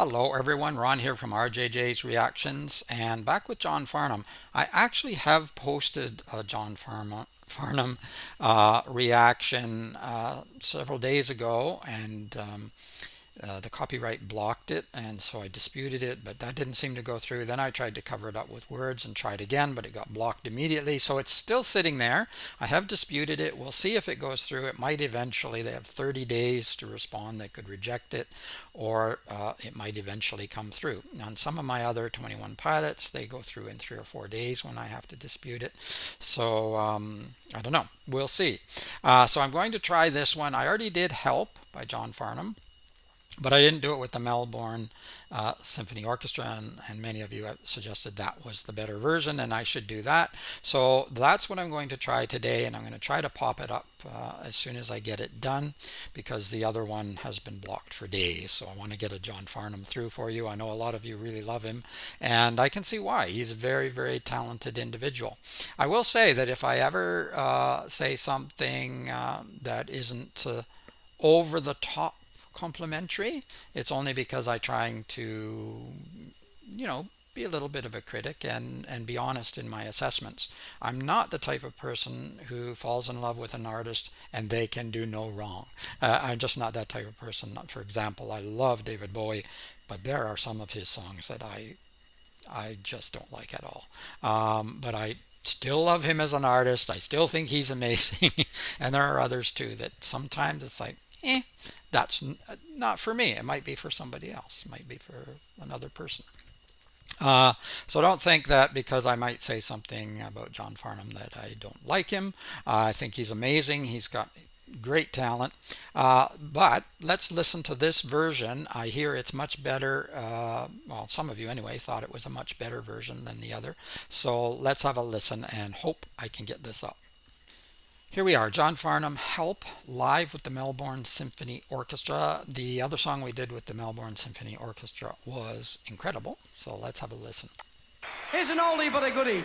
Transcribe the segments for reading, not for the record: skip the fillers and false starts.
Hello everyone, Ron here from RJJ's Reactions and back with John Farnham. I actually have posted a Farnham reaction several days ago and the copyright blocked it, and so I disputed it, but that didn't seem to go through. Then I tried to cover it up with words and tried again, but it got blocked immediately. So it's still sitting there. I have disputed it. We'll see if it goes through. It might eventually. They have 30 days to respond. They could reject it, or it might eventually come through. On some of my other 21 pilots, they go through in 3 or 4 days when I have to dispute it. So I don't know. We'll see. So I'm going to try this one. I already did Help by John Farnham. But I didn't do it with the Melbourne Symphony Orchestra, and many of you have suggested that was the better version, and I should do that. So that's what I'm going to try today, and I'm going to try to pop it up as soon as I get it done, because the other one has been blocked for days. So I want to get a John Farnham through for you. I know a lot of you really love him, and I can see why. He's a very, very talented individual. I will say that if I ever say something that isn't over the top complimentary, it's only because I'm trying to, be a little bit of a critic and be honest in my assessments. I'm not the type of person who falls in love with an artist and they can do no wrong. I'm just not that type of person. For example, I love David Bowie, but there are some of his songs that I just don't like at all. But I still love him as an artist. I still think he's amazing. And there are others too that sometimes it's like, that's not for me. It might be for somebody else. It might be for another person. So don't think that because I might say something about John Farnham that I don't like him. I think he's amazing. He's got great talent. But let's listen to this version. I hear it's much better. Well, some of you anyway thought it was a much better version than the other. So let's have a listen and hope I can get this up. Here we are, John Farnham, Help, live with the Melbourne Symphony Orchestra. The other song we did with the Melbourne Symphony Orchestra was incredible, so let's have a listen. Here's an oldie but a goodie.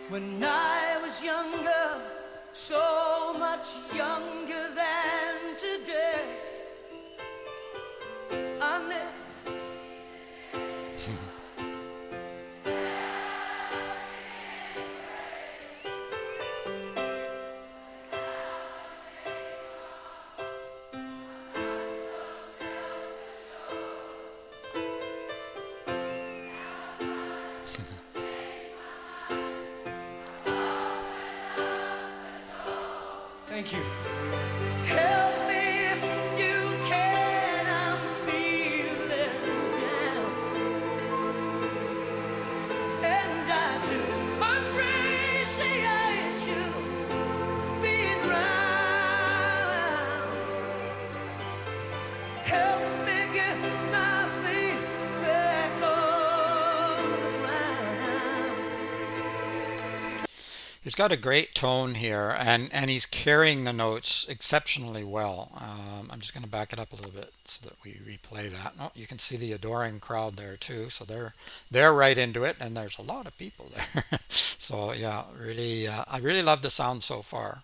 When I was younger, so much younger than today, I never Thank you. Help me if you can, I'm feeling down, and I do appreciate you being round. Help me get my feet back on the ground. He's got a great tone here, and he's carrying the notes exceptionally well. I'm just going to back it up a little bit so that we replay that. Oh, you can see the adoring crowd there too, so they're right into it, and there's a lot of people there. So yeah, really, I really love the sound so far.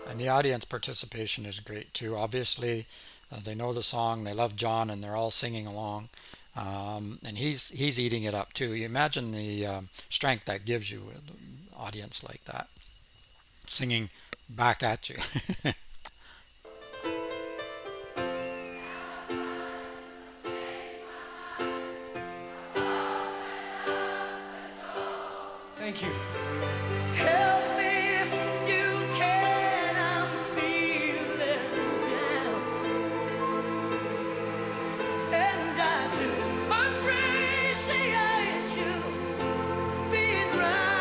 And the audience participation is great too. Obviously, they know the song, they love John, and they're all singing along. And he's eating it up too. You imagine the strength that gives you an audience like that, singing back at you. Thank you. Help me if you can, I'm feeling down, and I do appreciate you being round.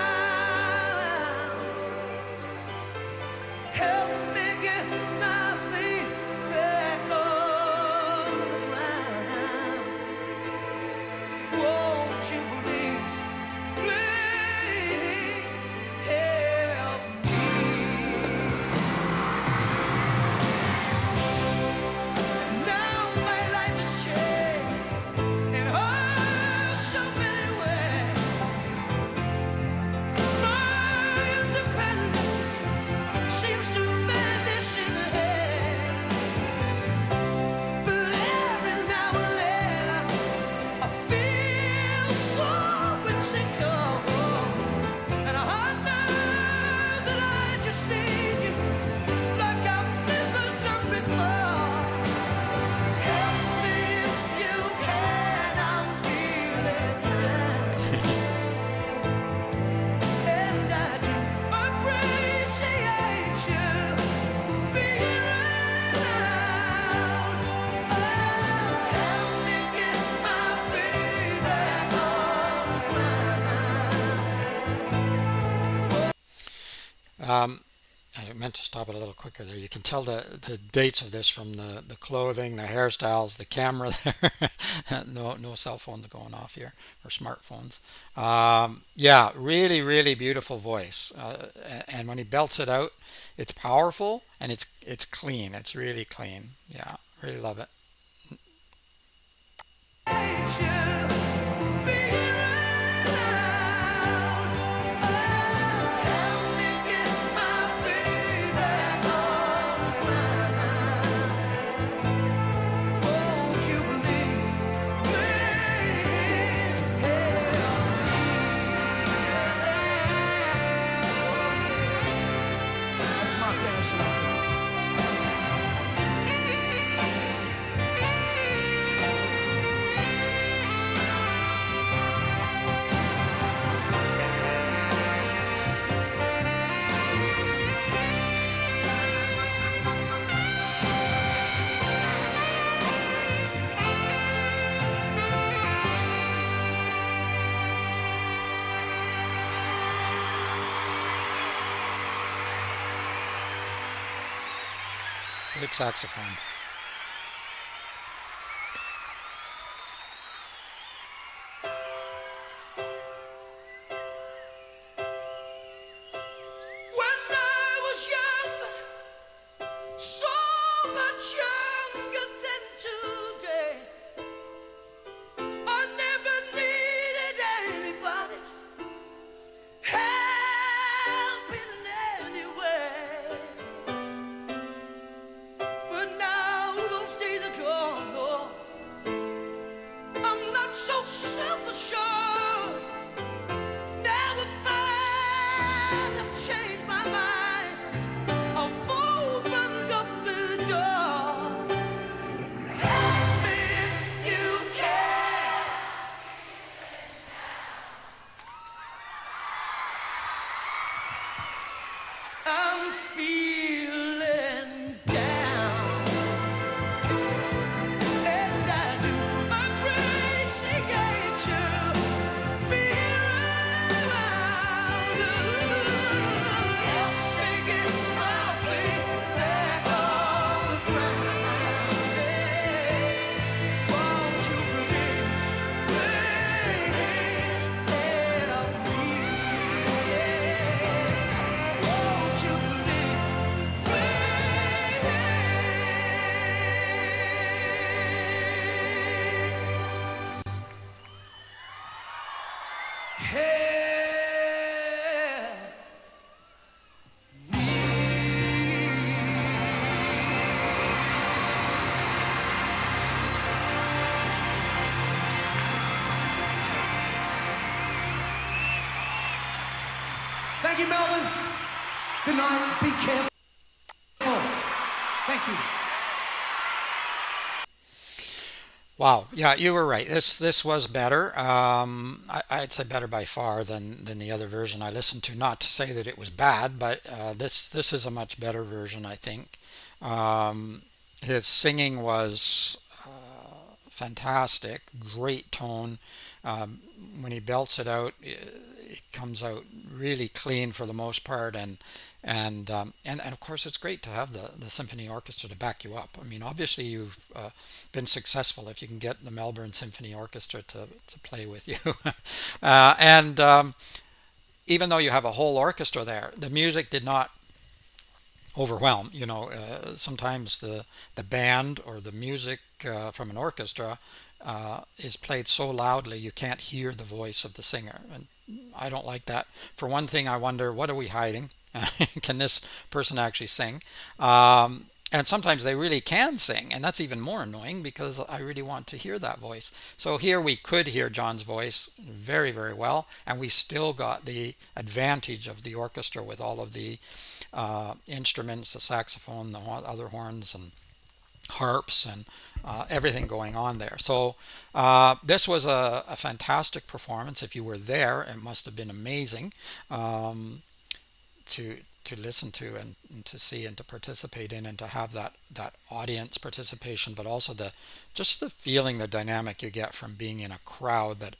I meant to stop it a little quicker there. You can tell the dates of this from the clothing, the hairstyles, the camera there. No cell phones going off here or smartphones. Yeah, really, really beautiful voice. And when he belts it out, it's powerful and it's clean. It's really clean. Yeah, really love it. Big saxophone. When I was young, so much younger than today, I never needed anybody's help in any way. But now those days are gone. Oh, I'm not so self-assured. Now I find I've changed my mind. I've opened up the door. Help me if you can. I'm feeling down, and I do appreciate you being around. Help me get my feet back on the ground. Yeah. Won't you please, please help me? Yeah. Won't you please, please help? Thank you, Melbourne. Good night. Be careful. Thank you. Wow. Yeah, you were right. This was better. I'd say better by far than the other version I listened to. Not to say that it was bad, but this is a much better version, I think. His singing was fantastic, great tone. Um, when he belts it out, it comes out really clean for the most part, and of course it's great to have the symphony orchestra to back you up. I mean, obviously you've been successful if you can get the Melbourne Symphony Orchestra to play with you, and even though you have a whole orchestra there, the music did not overwhelm. Sometimes the band or the music from an orchestra is played so loudly you can't hear the voice of the singer, and I don't like that. For one thing, I wonder what are we hiding? Can this person actually sing? And sometimes they really can sing, and that's even more annoying because I really want to hear that voice. So here we could hear John's voice very, very well, and we still got the advantage of the orchestra with all of the instruments, the saxophone, the other horns, and harps, and everything going on there. So this was a fantastic performance. If you were there, it must have been amazing to listen to and to see and to participate in and to have that audience participation, but also the just the feeling, the dynamic you get from being in a crowd that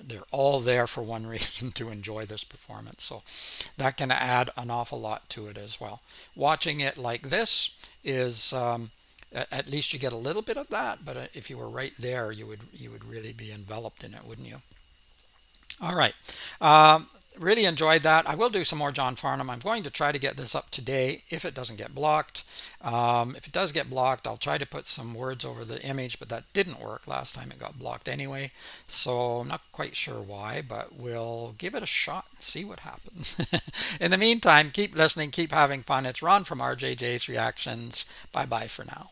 they're all there for one reason, to enjoy this performance. So that can add an awful lot to it as well. Watching it like this is at least you get a little bit of that, but if you were right there, you would really be enveloped in it, wouldn't you? All right. Um, Really enjoyed that. I will do some more John Farnham. I'm going to try to get this up today if it doesn't get blocked. If it does get blocked, I'll try to put some words over the image, but that didn't work last time it got blocked anyway. So I'm not quite sure why, but we'll give it a shot and see what happens. In the meantime, keep listening, keep having fun. It's Ron from RJJ's Reactions. Bye bye for now.